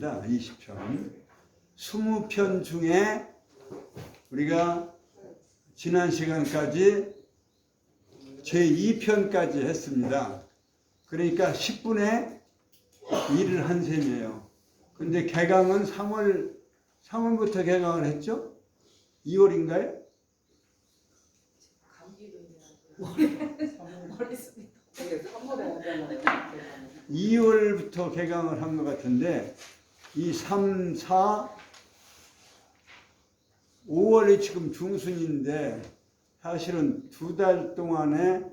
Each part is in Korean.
20편입니다. 20편. 20편 중에 우리가 지난 시간까지 제2편까지 했습니다. 그러니까 10분의 1을 한 셈이에요. 근데 개강은 3월부터 개강을 했죠? 2월인가요? 2월부터 개강을 한 것 같은데, 이 3, 4, 5월이 지금 중순인데, 사실은 두 달 동안에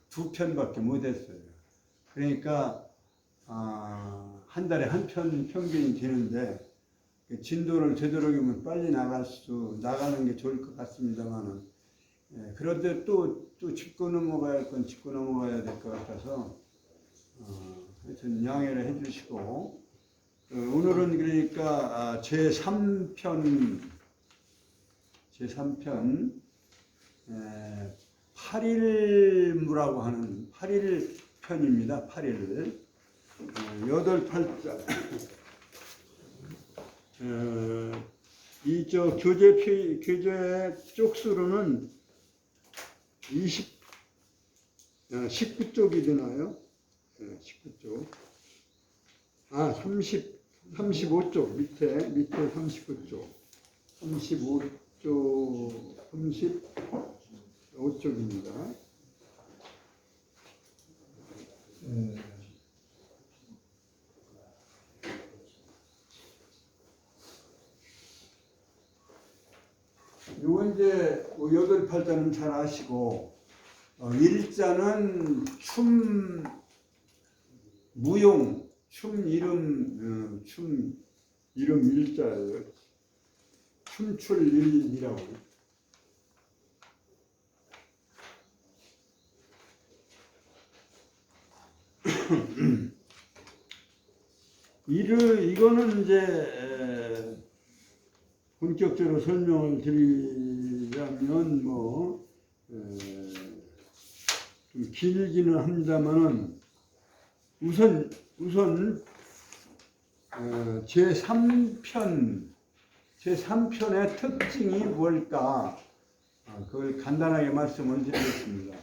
두 편밖에 못했어요. 그러니까 한 달에 한 편 평균이 되는데, 진도를 되도록이면 빨리 나가는 게 좋을 것 같습니다만은, 그런데 또 짚고 넘어가야 할 건 짚고 넘어가야 될 것 같아서, 하여튼 양해를 해주시고, 오늘은 그러니까 제3편 8일무라고 하는 8일편입니다. 8일. 8팔자. 교재 쪽수로는 19쪽이 되나요? 19쪽. 35쪽. 밑에 39쪽. 35쪽입니다. 요거 이제 8팔자는 잘 아시고, 일자는 무용, 춤 이름 일자예요. 춤출 일이라고. 이거는 이제 본격적으로 설명을 드리자면 좀 길기는 합니다만은 우선 제3편의 특징이 뭘까, 그걸 간단하게 말씀을 드리겠습니다.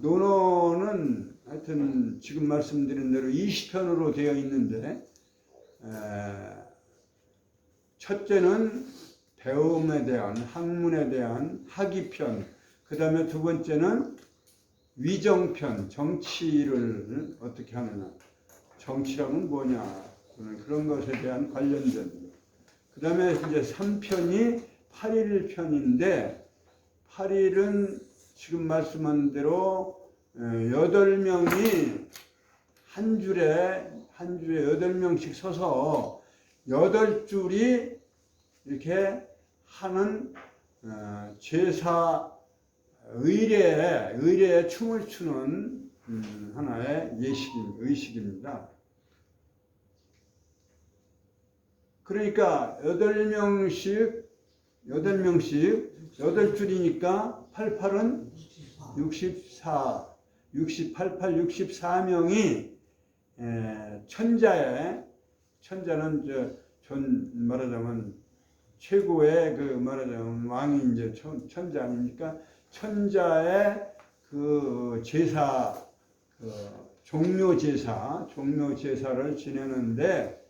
논어는 하여튼 지금 말씀드린 대로 20편으로 되어 있는데, 첫째는 배움에 대한, 학문에 대한 학위편, 그 다음에 두 번째는 위정편, 정치를 어떻게 하느냐, 정치라면 뭐냐, 그런 것에 대한 관련된. 그 다음에 이제 3편이 8일편인데, 8일은 지금 말씀한 대로 8명이 한 줄에 8명씩 서서 8줄이 이렇게 하는 제사 의례에 춤을 추는 하나의 의식입니다. 그러니까 8줄이니까 88은 64, 88, 64명이 천자는 말하자면 최고의 말하자면 왕이 이제 천자 아닙니까? 천자의 제사, 종묘 제사를 지내는데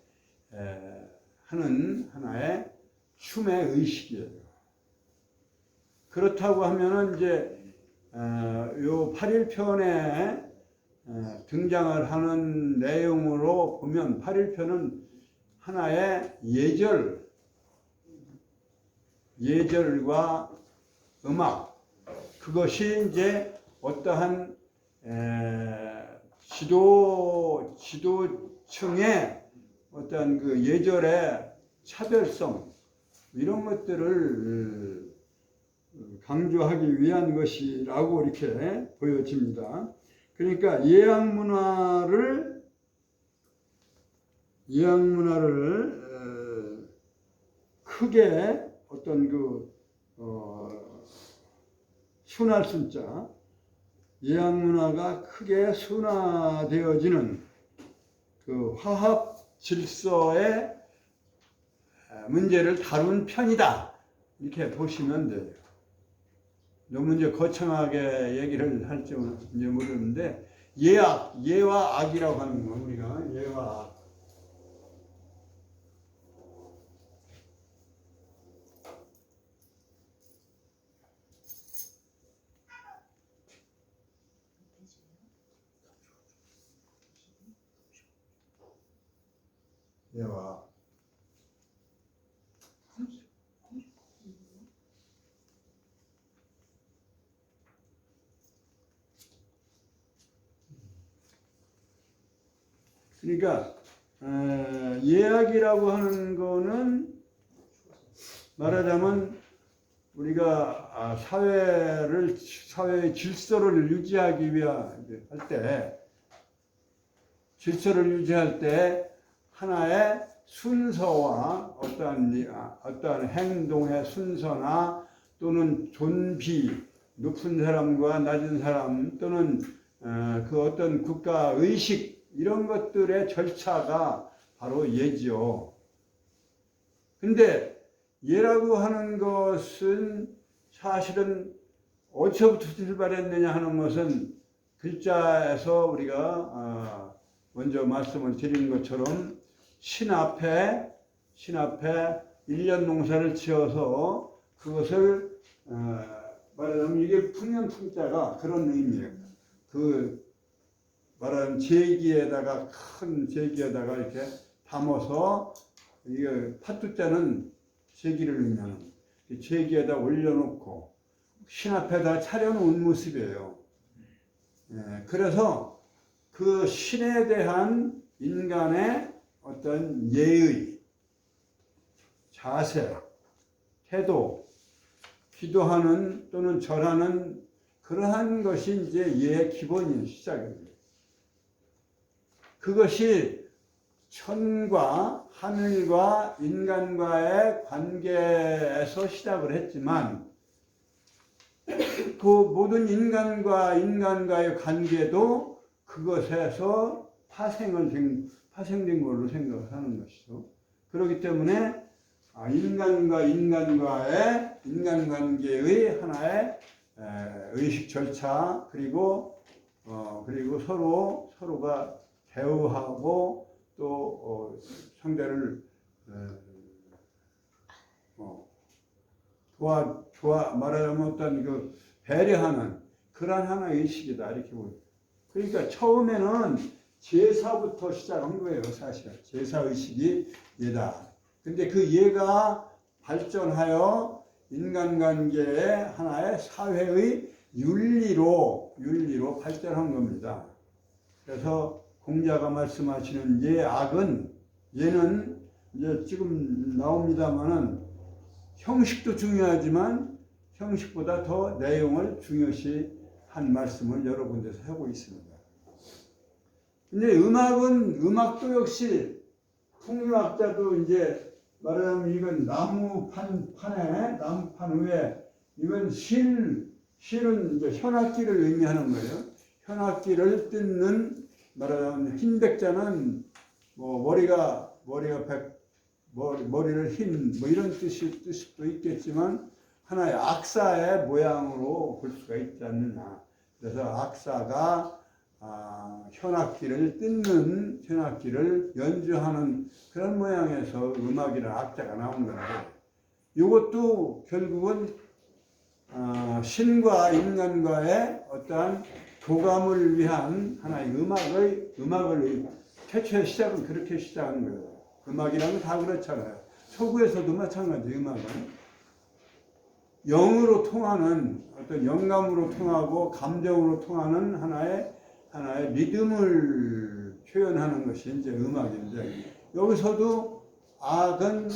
하는 하나의 춤의 의식이에요. 그렇다고 하면은 이제 요 8일편에 등장을 하는 내용으로 보면 8일편은 하나의 예절과 음악, 그것이 이제 어떠한 지도층의 어떠한 예절의 차별성, 이런 것들을 강조하기 위한 것이라고 이렇게 보여집니다. 그러니까 예약 문화를 크게 어떤 순할 순자, 예약 문화가 크게 순화되어지는 그 화합 질서의 문제를 다룬 편이다. 이렇게 보시면 돼요. 너무 이제 거창하게 얘기를 할지 이제 모르는데, 예와 악이라고 하는 거, 우리가 예와 악. 예와 악. 그러니까 예악이라고 하는 거는 말하자면 우리가 사회의 질서를 유지하기 위한 할 때, 질서를 유지할 때 하나의 순서와 어떠한 행동의 순서나 또는 존비, 높은 사람과 낮은 사람 또는 그 어떤 국가 의식 이런 것들의 절차가 바로 예지요. 근데 예라고 하는 것은 사실은 어디서부터 출발했느냐 하는 것은 글자에서 우리가 먼저 말씀을 드린 것처럼 신 앞에 1년 농사를 지어서 그것을 말하자면 이게 풍년풍자가 그런 의미예요. 그 말하자면 큰 제기에다가 이렇게 담아서, 이게 팥두자는 제기를 의미하는 제기에다 올려놓고 신 앞에다 차려놓은 모습이에요. 그래서 그 신에 대한 인간의 어떤 예의, 자세, 태도, 기도하는 또는 절하는 그러한 것이 이제 예의 기본인 시작입니다. 그것이 천과 하늘과 인간과의 관계에서 시작을 했지만, 그 모든 인간과의 관계도 그것에서 파생된 걸로 생각을 하는 것이죠. 그렇기 때문에 인간과 인간과의 인간관계의 하나의 의식 절차, 그리고 서로가 대우하고 또 상대를 말하자면 어떤 그 배려하는 그런 하나의 의식이다 이렇게 보여요. 그러니까 처음에는 제사부터 시작한 거예요. 사실 제사 의식이 예다. 근데 그 예가 발전하여 인간관계의 하나의 사회의 윤리로 발전한 겁니다. 그래서 공자가 말씀하시는 예는 이제 지금 나옵니다만은 형식도 중요하지만 형식보다 더 내용을 중요시 한 말씀을 여러 군데서 하고 있습니다. 근데 음악도 역시 풍류학자도 이제 말하자면 이건 나무판 위에 이건 실은 이제 현악기를 의미하는 거예요. 현악기를 뜯는, 말하자면 흰백자는 뭐 머리를 흰 이런 뜻도 있겠지만 하나의 악사의 모양으로 볼 수가 있지 않느냐. 그래서 악사가 현악기를 뜯는, 현악기를 연주하는 그런 모양에서 음악이라는 악자가 나온 건데, 이것도 결국은 신과 인간과의 어떠한 교감을 위한 하나의 음악을 태초의 시작은 그렇게 시작한 거예요. 음악이라는 건 다 그렇잖아요. 초구에서도 마찬가지. 음악은 영으로 통하는 어떤 영감으로 통하고 감정으로 통하는 하나의 리듬을 표현하는 것이 이제 음악인데, 여기서도 악은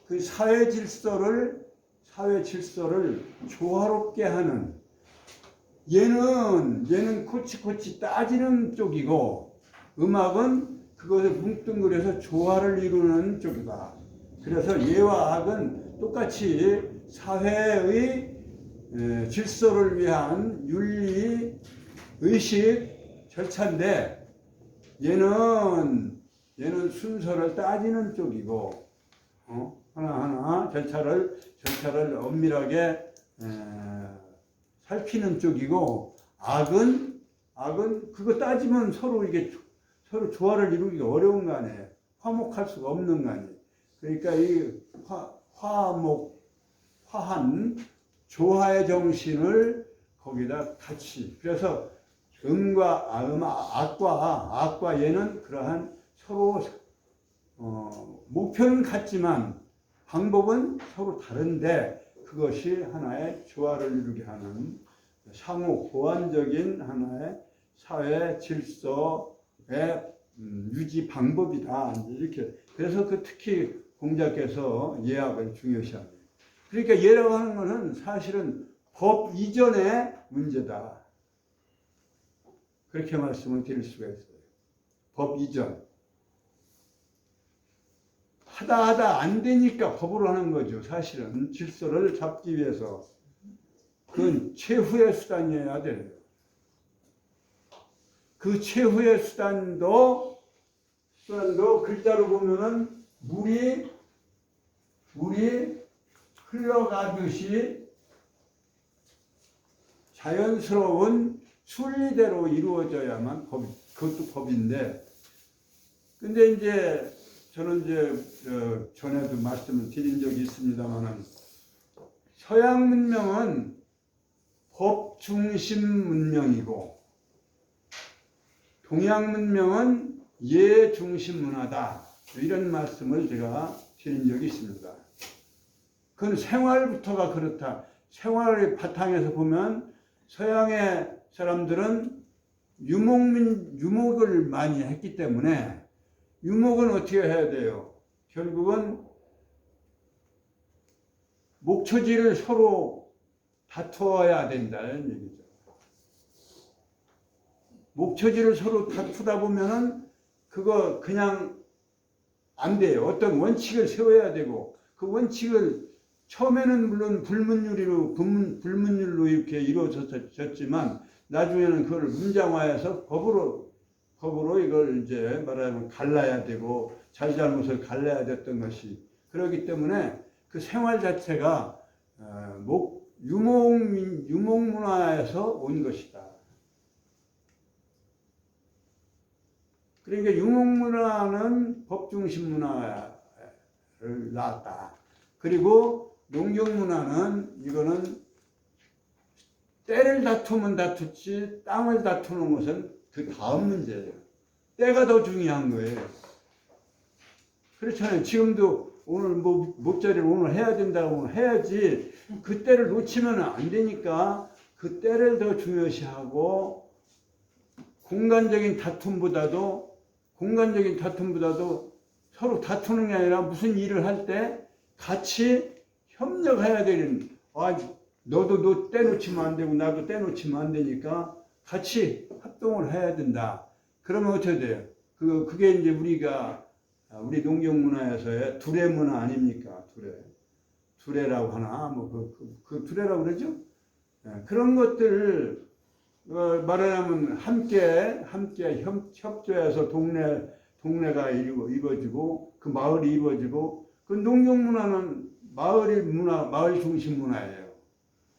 그 사회 질서를 조화롭게 하는, 얘는 코치코치 따지는 쪽이고, 음악은 그것을 뭉뚱그려서 조화를 이루는 쪽이다. 그래서 예와 악은 똑같이 사회의 질서를 위한 윤리, 의식, 절차인데, 얘는 순서를 따지는 쪽이고, 하나하나 절차를 엄밀하게 살피는 쪽이고, 악은 그거 따지면 서로 조화를 이루기가 어려운 거 아니에요. 화목할 수가 없는 거 아니에요. 그러니까 이 화한 조화의 정신을 거기다 같이, 그래서 악과 얘는 그러한 서로 목표는 같지만 방법은 서로 다른데, 그것이 하나의 조화를 이루게 하는 상호 보완적인 하나의 사회 질서의 유지 방법이다. 이렇게. 그래서 특히 공자께서 예학을 중요시합니다. 그러니까 예라고 하는 것은 사실은 법 이전의 문제다. 그렇게 말씀을 드릴 수가 있어요. 법 이전. 하다 안 되니까 법으로 하는 거죠. 사실은 질서를 잡기 위해서. 그건 최후의 수단이어야 돼요. 그 최후의 수단도 글자로 보면은 물이 흘러가듯이 자연스러운 순리대로 이루어져야만 그것도 법인데, 근데 이제 저는 전에도 말씀을 드린 적이 있습니다만은, 서양 문명은 법 중심 문명이고 동양 문명은 예 중심 문화다. 이런 말씀을 제가 드린 적이 있습니다. 그건 생활부터가 그렇다. 생활의 바탕에서 보면 서양의 사람들은 유목을 많이 했기 때문에, 유목은 어떻게 해야 돼요? 결국은 목초지를 서로 다투어야 된다는 얘기죠. 목초지를 서로 다투다 보면은 그거 그냥 안 돼요. 어떤 원칙을 세워야 되고, 그 원칙을 처음에는 물론 불문율로 이렇게 이루어졌지만 나중에는 그걸 문장화해서 법으로 이걸 이제 말하자면 갈라야 되고, 잘잘못을 갈라야 됐던 것이, 그렇기 때문에 그 생활 자체가 유목 문화에서 온 것이다. 그러니까 유목 문화는 법 중심 문화를 낳았다. 그리고 농경 문화는 이거는 때를 다투면 다투지 땅을 다투는 것은 그 다음 문제예요. 때가 더 중요한 거예요. 그렇잖아요. 지금도 오늘 목자리를 오늘 해야 된다고 해야지, 그 때를 놓치면 안 되니까 그 때를 더 중요시하고, 공간적인 다툼보다도 서로 다투는 게 아니라 무슨 일을 할 때 같이 협력해야 되는, 너도 너 떼놓치면 안 되고 나도 떼놓치면 안 되니까 같이 합동을 해야 된다. 그러면 어떻게 돼요? 그게 이제 우리 농경 문화에서의 두레 문화 아닙니까? 두레라고 하나? 그 두레라고 그러죠? 그런 것들을 말하자면 함께 협조해서 동네가 이루어지고, 그 마을이 이루어지고, 그 농경 문화는 마을 중심 문화예요.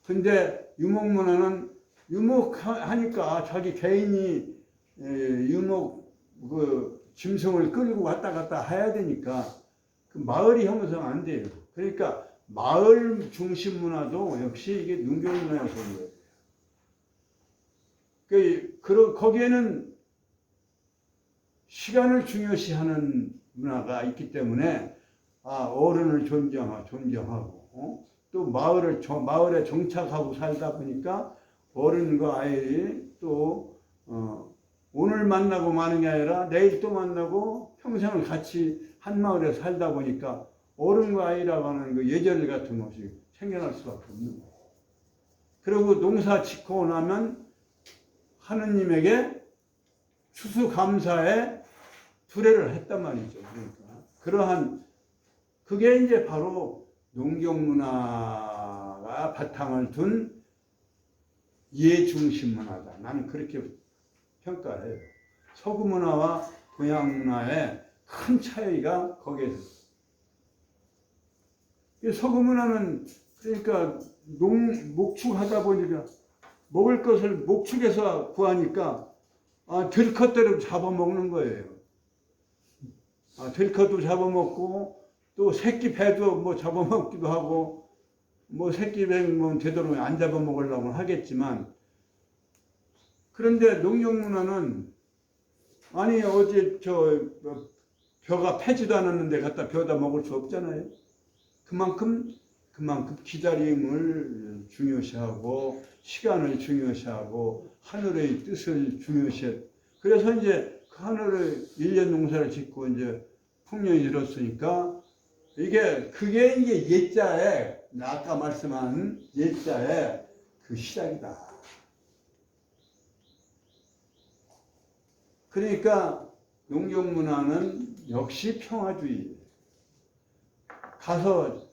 근데 유목 문화는 유목하니까 자기 개인이 유목 짐승을 끌고 왔다 갔다 해야 되니까 그 마을이 형성 안 돼요. 그러니까 마을 중심 문화도 역시 이게 농경 문화에서 온 거예요. 거기에는 시간을 중요시하는 문화가 있기 때문에 어른을 존경하고 또 마을에 정착하고 살다 보니까 어른과 아이들이 또 오늘 만나고 마는 게 아니라 내일 또 만나고 평생을 같이 한 마을에 살다 보니까 어른과 아이라고 하는 그 예절 같은 것이 생겨날 수밖에 없는 거예요. 그리고 농사 짓고 나면 하느님에게 추수감사의 두례를 했단 말이죠. 그러니까 그게 이제 바로 농경 문화가 바탕을 둔 예중심 문화다. 나는 그렇게 평가해요. 서구 문화와 동양 문화의 큰 차이가 거기에 있어요. 서구 문화는 그러니까 목축하다 보니까 먹을 것을 목축해서 구하니까 들것대로 잡아먹는 거예요. 들것도 잡아먹고 또 새끼 배도 뭐 잡아먹기도 하고 뭐 새끼 배는 되도록 안 잡아먹으려고 하겠지만 그런데 농경 문화는 아니 어제 벼가 패지도 않았는데 갖다 벼다 먹을 수 없잖아요. 그만큼 기다림을 중요시하고 시간을 중요시하고 하늘의 뜻을 중요시해. 그래서 이제 그 하늘의 1년 농사를 짓고 이제 풍년이 들었으니까 그게 이제 옛자의 아까 말씀한 옛자의 그 시작이다. 그러니까 농경 문화는 역시 평화주의. 가서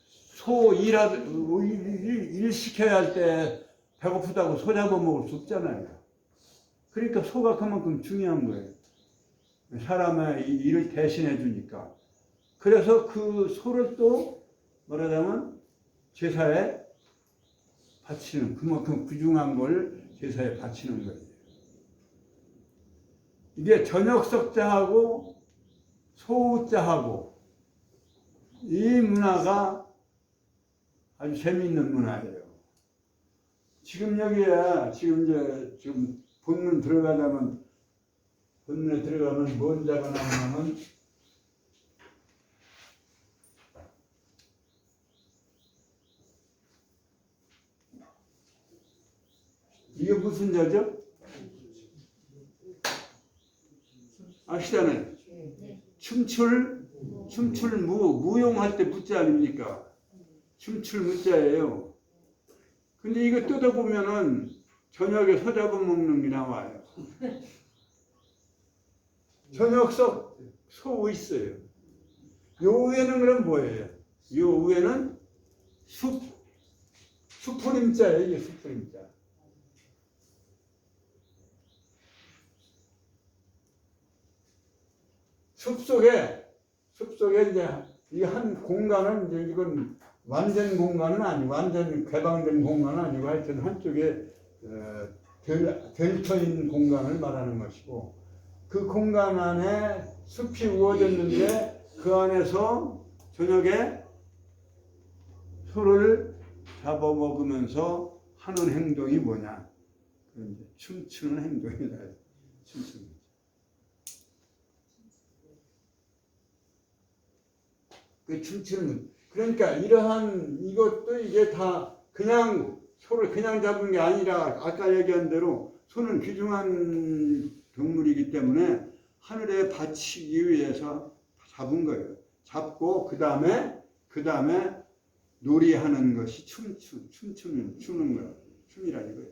소 일 시켜야 할 때 배고프다고 소 잡아먹을 수 없잖아요. 그러니까 소가 그만큼 중요한 거예요. 사람의 일을 대신해 주니까. 그래서 그 소를 또 말하자면 제사에 바치는, 그만큼 귀중한 걸 제사에 바치는 거예요. 이게 저녁석자하고 소자하고 이 문화가 아주 재미있는 문화예요. 지금 여기에 지금 본문 들어가자면 본문에 들어가면 뭔 자가 나오냐면 이게 무슨 자죠? 아시잖아요. 춤출 무용할 때 무자 아닙니까? 춤출 무자예요. 근데 이거 뜯어보면은 저녁에 소 잡아먹는 게 나와요. 저녁석 소 있어요. 요 위에는 그럼 뭐예요? 요 위에는 수풀임자예요. 이게 수풀임자. 숲속에 이제 이 한 공간은 이제 이건 완전 공간은 아니고 완전 개방된 공간은 아니고 하여튼 한쪽에 들터 있는 공간을 말하는 것이고 그 공간 안에 숲이 우거졌는데 그 안에서 저녁에 소를 잡아먹으면서 하는 행동이 뭐냐? 이제 춤추는 행동이다. 춤추는. 그 춤추는. 그러니까 이것도 이게 다 그냥 소를 그냥 잡은 게 아니라 아까 얘기한 대로 소는 귀중한 동물이기 때문에 하늘에 바치기 위해서 잡은 거예요. 잡고 그 다음에 놀이하는 것이 추는 거예요. 춤이라 이거예요.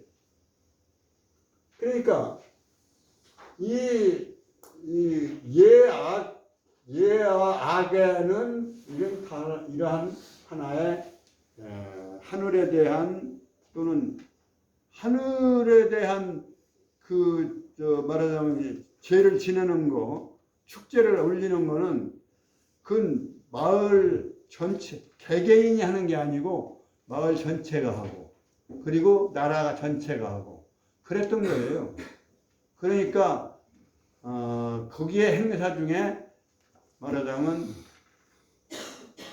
그러니까 예와 악에는 이러한 하나의 하늘에 대한 또는 하늘에 대한 말하자면 죄를 지내는 거, 축제를 올리는 거는 그건 마을 전체 개개인이 하는 게 아니고 마을 전체가 하고 그리고 나라가 전체가 하고 그랬던 거예요. 그러니까 거기에 행사 중에 말하자면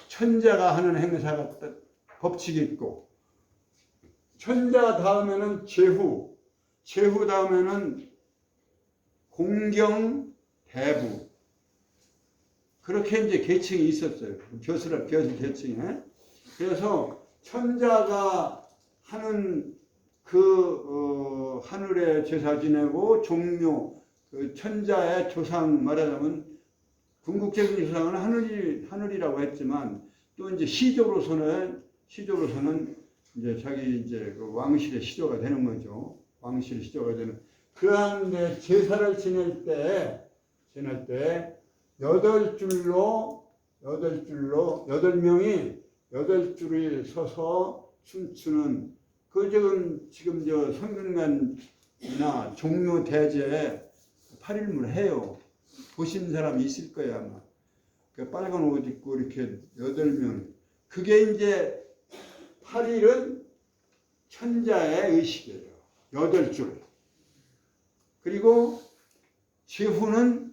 천자가 하는 행사가 법칙이 있고 천자 다음에는 제후 다음에는 공경, 대부 그렇게 이제 계층이 있었어요. 벼슬 계층에. 그래서 천자가 하는 하늘에 제사 지내고 종묘 천자의 조상 말하자면 궁극적인 조상은 하늘이라고 했지만 또 이제 시조로서는 이제 자기 그 왕실의 시조가 되는 거죠. 왕실 시조가 되는. 그런데 제사를 지낼 때 8명이 8줄을 서서 춤추는 지금 성균관이나 종묘 대제에 팔일물 해요. 보신 사람이 있을 거야 아마. 그 빨간 옷 입고 이렇게 8명. 그게 이제 8일은 천자의 의식이에요. 8줄. 그리고 제후는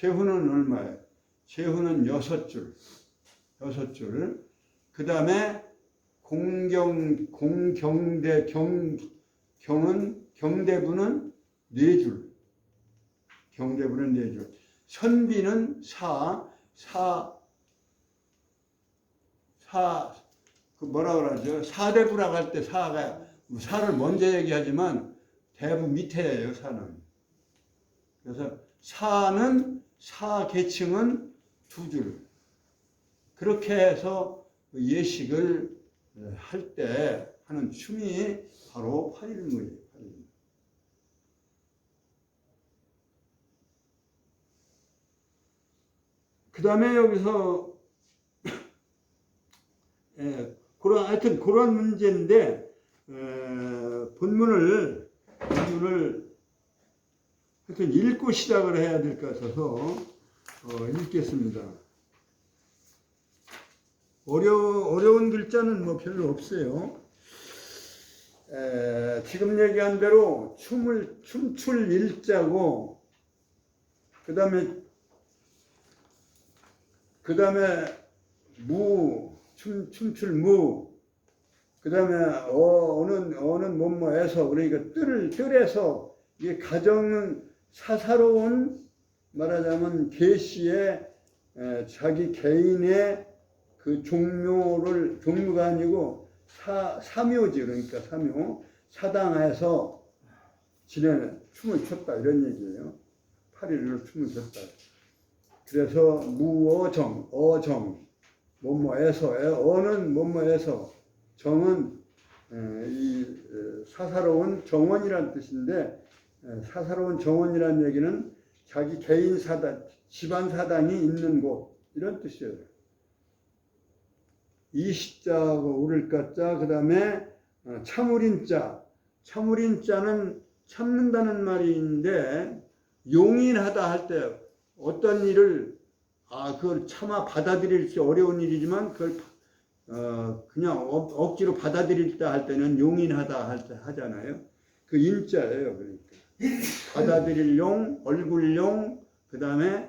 얼마예요? 제후는 6줄. 6줄. 그 다음에 경대부는 4줄. 경대부는 4줄. 선비는 그 뭐라 그러죠? 사대부라고 할 때 사가, 사를 먼저 얘기하지만 대부 밑에예요, 사는. 그래서 사 계층은 2줄. 그렇게 해서 예식을 할 때 하는 춤이 바로 팔일무예요. 그 다음에 여기서 하여튼 그런 문제인데 본문을 하여튼 읽고 시작을 해야 될 것 같아서 읽겠습니다. 어려운 글자는 뭐 별로 없어요. 지금 얘기한 대로 춤출 일자고, 그 다음에 춤출 무, 그 다음에 어는 뭐뭐에서, 그러니까 뜰에서, 이게 가정은 사사로운, 말하자면 계시의 자기 개인의 그 종묘가 아니고 사묘지, 그러니까 사묘, 사당에서 지내는 춤을 췄다 이런 얘기예요. 8일을 춤을 췄다. 그래서 무어정, 뭐뭐에서, 어는 뭐뭐에서, 정은 이 사사로운 정원이라는 뜻인데, 사사로운 정원이라는 얘기는 자기 개인 사당, 집안 사당이 있는 곳, 이런 뜻이에요. 이시자하고 우를까자, 그 다음에 참으린자는 참는다는 말인데, 용인하다 할 때 어떤 일을 그걸 참아 받아들일지 어려운 일이지만 그걸 그냥 억지로 받아들일 때 할 때는 용인하다 할 때 하잖아요. 그 인자예요. 그러니까 받아들일 용, 얼굴용, 그 다음에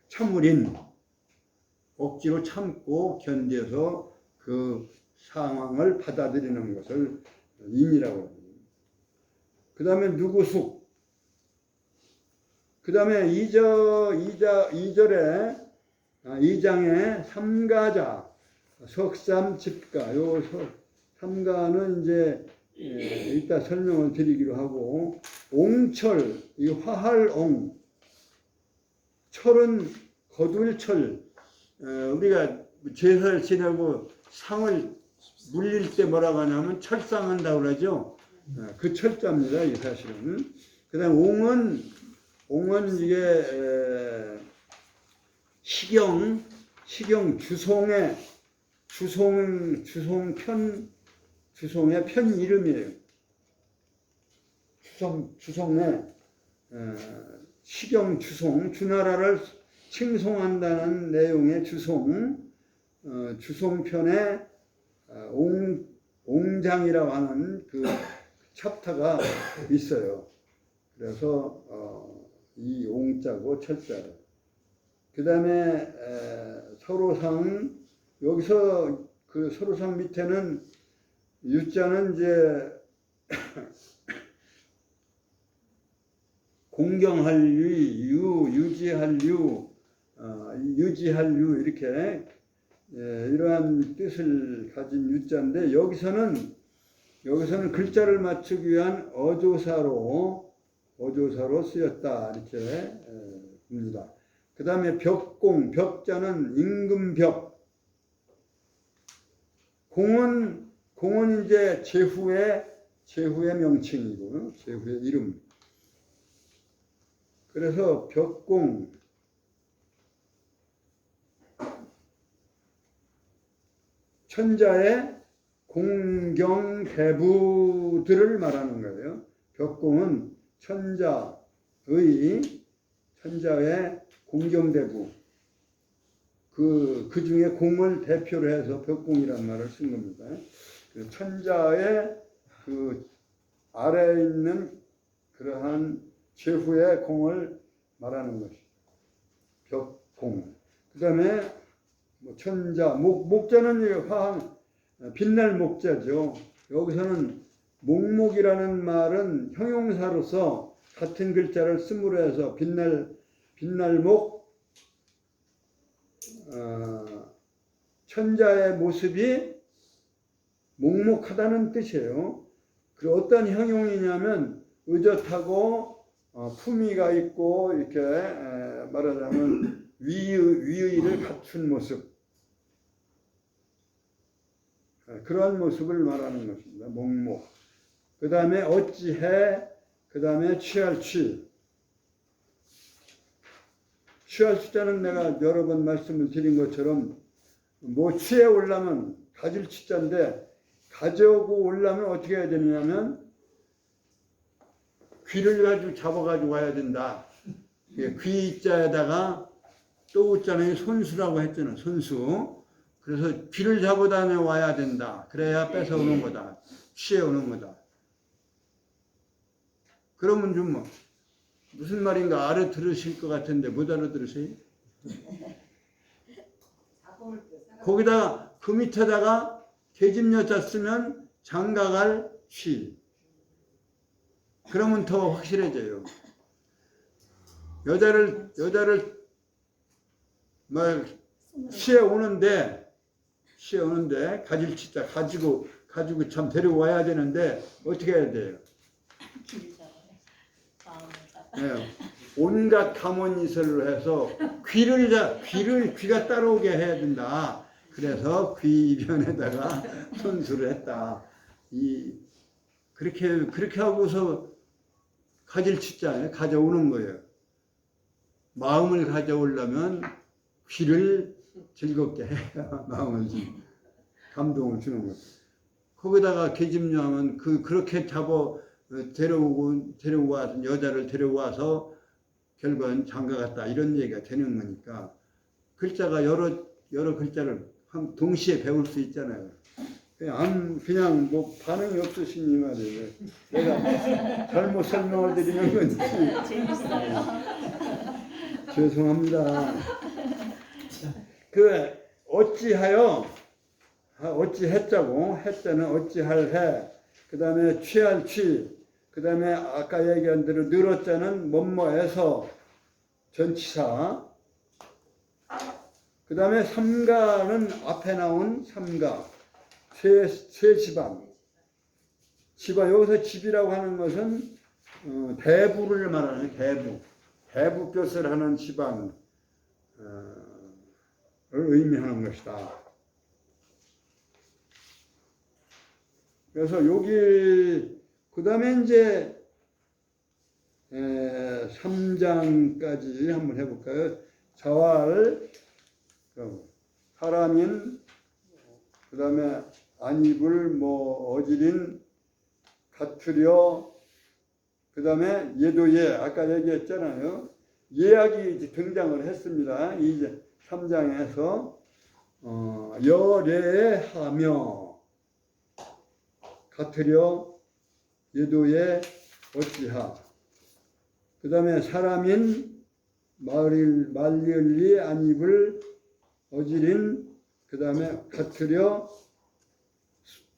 참으린, 억지로 참고 견뎌서 그 상황을 받아들이는 것을 인이라고 합니다. 그 다음에 누구숙, 그 다음에 2장에 삼가자, 석삼집가, 요 삼가는 이제 이따 설명을 드리기로 하고, 옹철, 이 화할옹, 철은 거둘철, 우리가 제사를 지내고 상을 물릴 때 뭐라고 하냐면 철상한다고 그러죠. 그 철자입니다, 이 사실은. 그 다음 옹은 이게 시경 주송의 편 이름이에요. 주송의 시경 주나라를 칭송한다는 내용의 주송편에 옹장이라고 하는 그 챕터가 있어요. 그래서 이 옹자고 철자를. 그 다음에 서로상, 여기서 그 서로상 밑에는 유자는 이제 공경할 유, 유지할 유, 이렇게 이러한 뜻을 가진 유자인데, 여기서는 글자를 맞추기 위한 어조사로 쓰였다 이렇게 봅니다. 그 다음에 벽자는 임금벽, 공은 이제 제후의 명칭이고 제후의 이름. 그래서 벽공, 천자의 공경 대부들을 말하는 거예요. 벽공은 천자의 공경대구 그 중에 공을 대표로 해서 벽공이라는 말을 쓴 겁니다. 그 천자의 그 아래에 있는 그러한 최후의 공을 말하는 것이 벽공. 그 다음에 뭐 천자, 목자는 화학, 빛날 목자죠. 여기서는 목목이라는 말은 형용사로서 같은 글자를 씀으로 해서 빛날 목, 천자의 모습이 목목하다는 뜻이에요. 그 어떤 형용이냐면 의젓하고 품위가 있고 이렇게 말하자면 위의를 갖춘 모습, 그러한 모습을 말하는 것입니다. 목목. 그 다음에 어찌해, 그 다음에 취할 취. 취할 취자는 내가 여러 번 말씀을 드린 것처럼 뭐 취해 오려면 가질 취자인데 가져오고 오려면 어떻게 해야 되느냐면 귀를 가지고 잡아가지고 와야 된다. 귀자에다가 또 있잖아요. 손수라고 했잖아요. 손수. 그래서 귀를 잡아다 와야 된다. 그래야 뺏어오는 거다. 취해오는 거다. 그러면 좀 뭐 무슨 말인가 알아들으실 것 같은데 못 알아들으세요? 거기다가 그 밑에다가 계집여자 쓰면 장가갈 취. 그러면 더 확실해져요. 여자를 뭐 취해 오는데 가질 취자 가지고 참 데려와야 되는데 어떻게 해야 돼요? 네, 온갖 감언이설로 해서 귀가 따라오게 해야 된다. 그래서 귀변에다가 손수를 했다. 그렇게 하고서 가질 취자 가져오는 거예요. 마음을 가져오려면 귀를 즐겁게 해야 마음을 감동을 주는 거예요. 거기다가 계집녀하면 그렇게 데려와서 여자를 데려와서 결국은 장가갔다 이런 얘기가 되는 거니까 글자가 여러 글자를 동시에 배울 수 있잖아요. 그냥 뭐 반응이 없으시니 말이에요. 내가 잘못 설명을 드리는 건지. 재밌어요. 죄송합니다. 어찌했자고 했자는 어찌할 해. 그 다음에 취할 취. 그 다음에 아까 얘기한 대로 늘었자는 뭐뭐해서 전치사. 그 다음에 삼가는 앞에 나온 삼가. 세 집안. 여기서 집이라고 하는 것은 대부를 말하는 대부볕을 하는 집안을 의미하는 것이다. 그래서 여기 그 다음에 이제 3장까지 한번 해볼까요? 자활, 사람인, 그 다음에 안입을, 어지린, 가투려, 그 다음에 예도예, 아까 얘기했잖아요. 예약이 등장을 했습니다. 이제 3장에서 여례하며 가투려, 예도예, 어찌하. 그 다음에 사람인, 말리을리, 안입을, 어지린, 그 다음에 가투려,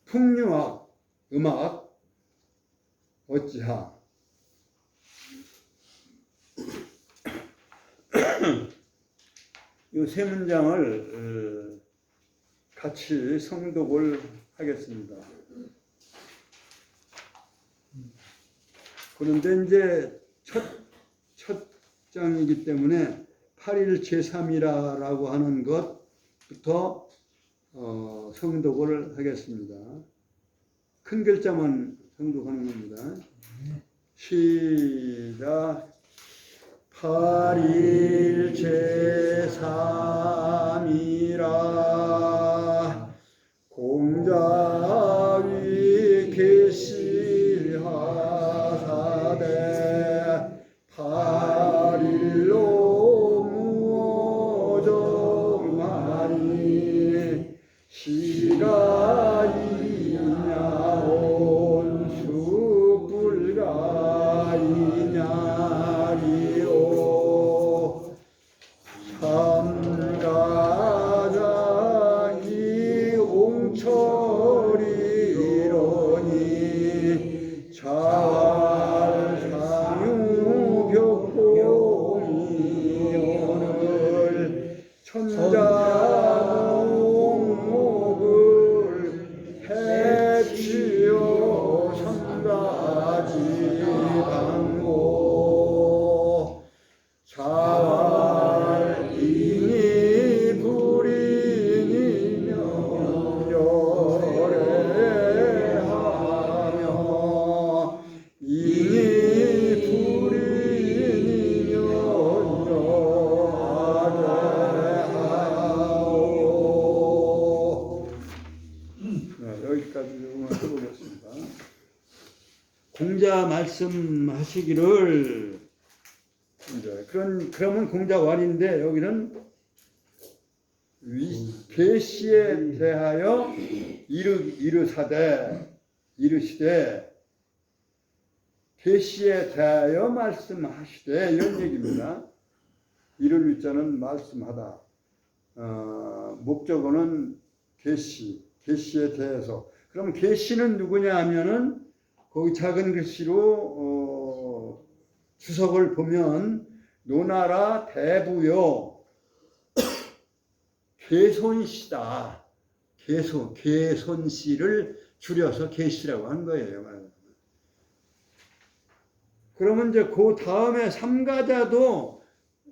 풍류학, 음악, 어찌하. 이 세 문장을 같이 성독을 하겠습니다. 그런데 이제 첫 장이기 때문에 8일 제3이라고 하는 것부터 성독을 하겠습니다. 큰 글자만 성독하는 겁니다. 시작. 8일 제3이라 공자위 계시하사대 인이 불인이면 열애하며 인이 불인이면 열애하오. 여기까지 조금 해보겠습니다. 공자 말씀하시기를 이제 그러면 공자 완인데 여기는 계시에 대하여 이르시되 계시에 대하여 말씀하시되 이런 얘기입니다. 이를 위자는 말씀하다. 목적어는 계시에 대해서. 그럼 계시는 누구냐 하면은 거기 작은 글씨로 주석을 보면 노나라 대부요 개손씨다. 개손씨를 줄여서 계시라고 한 거예요. 그러면 이제 그 다음에 삼가자도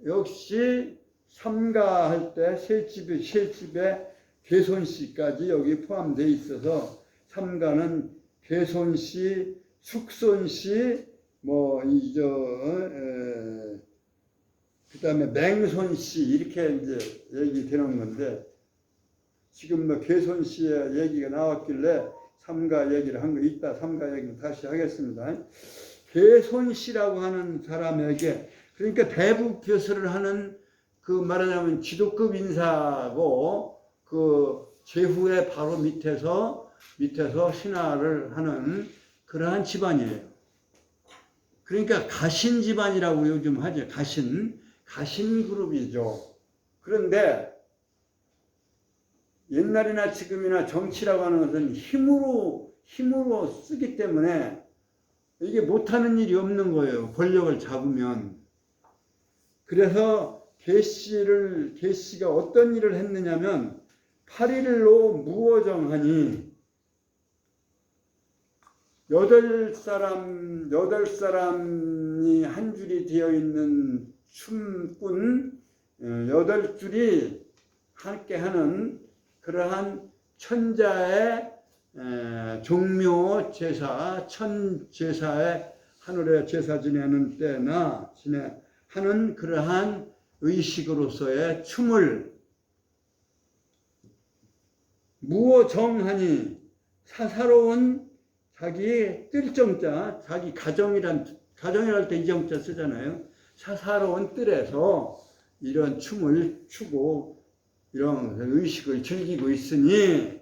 역시 삼가할 때 셋집에 개손씨까지 여기 포함되어 있어서 삼가는 개손씨, 숙손씨, 그 다음에 맹손씨 이렇게 이제 얘기 되는 건데 지금 개손씨의 얘기가 나왔길래 삼가 얘기를 한 거 있다. 삼가 얘기는 다시 하겠습니다. 개손씨라고 하는 사람에게 그러니까 대부 교수를 하는 그 말하자면 지도급 인사고 그 제후의 바로 밑에서 신하를 하는 그러한 집안이에요. 그러니까 가신 집안이라고 요즘 하죠. 가신 그룹이죠. 그런데 옛날이나 지금이나 정치라고 하는 것은 힘으로 쓰기 때문에 이게 못하는 일이 없는 거예요. 권력을 잡으면. 그래서 계시가 어떤 일을 했느냐면 8일로 무어정하니 8사람이 한 줄이 되어 있는 춤꾼 8줄이 함께 하는 그러한 천자의 종묘 제사, 천제사의 하늘에 제사 지내는 때나 하는 그러한 의식으로서의 춤을 무어정하니 사사로운 자기 뜰정자, 자기 가정이랄 때 이정자 쓰잖아요. 사사로운 뜰에서 이런 춤을 추고 이런 의식을 즐기고 있으니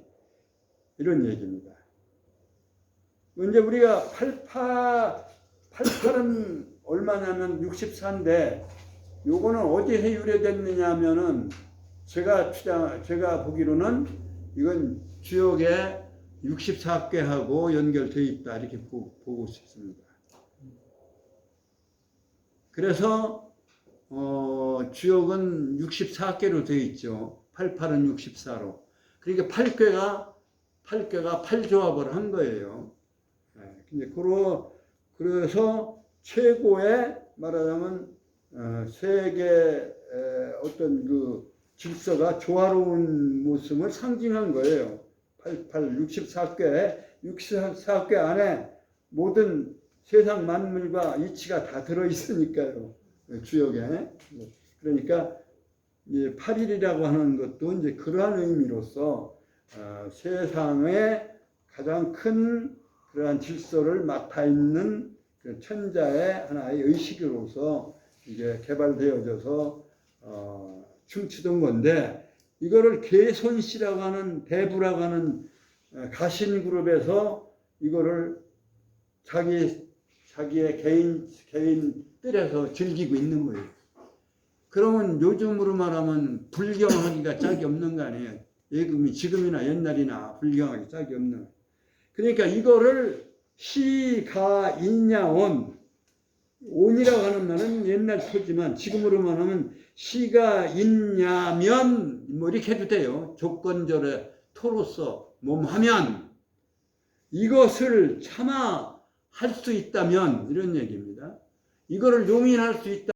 이런 얘기입니다. 이제 우리가 88은 얼마냐면 64인데 요거는 어디서 유래됐느냐 하면은 제가 보기로는 이건 주역에 64개하고 연결되어 있다 이렇게 보고 싶습니다. 그래서 주역은 64개로 되어 있죠. 88은 64로. 그러니까 8궤가 8조합을 한 거예요. 그래서 최고의 말하자면 세계의 어떤 그 질서가 조화로운 모습을 상징한 거예요. 64개 안에 모든 세상 만물과 이치가 다 들어있으니까요. 주역에. 그러니까 8일이라고 하는 것도 이제 그러한 의미로서 세상의 가장 큰 그러한 질서를 맡아 있는 천자의 하나의 의식으로서 이게 개발되어져서 춤추던 건데 이거를 개손씨라고 하는 대부라고 하는 가신 그룹에서 이거를 자기의 개인 뜰에서 즐기고 있는 거예요. 그러면 요즘으로 말하면 불경하기가 짝이 없는 거 아니에요. 지금이나 옛날이나 불경하기 짝이 없는 거예요. 그러니까 이거를 시가인야온 온이라고 하는 말은 옛날 표지만 지금으로 말하면 시가 있냐면 뭐 이렇게 해도 돼요. 조건절에 토로서 몸하면 이것을 차마 할 수 있다면 이런 얘기입니다. 이거를 용인할 수 있다.